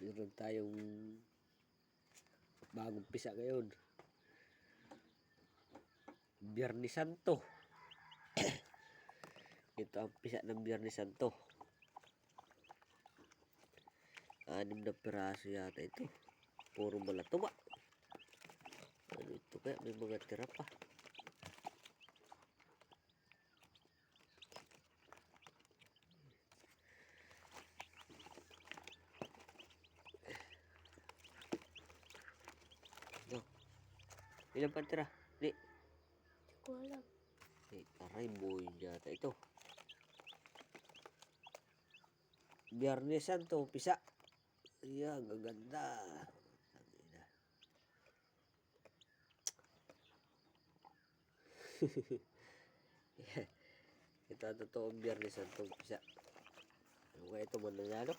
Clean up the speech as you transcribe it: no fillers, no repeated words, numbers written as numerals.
Meron tayong bagong pisa ngayon. Biyernes Santo. Ito ang pisa ng Biyernes Santo. 6 na piraso yata ito. Puro malatuba. Ano ito kaya? May mga tira pa. No. Ilan pa tira? Di. Hindi ko alam. Aray boy yata ito. Biyernes Santo, pisa. Ayan, gaganda. Ito ang totoong Biyernes Santo, pisa. Ano kaya ito mananalo?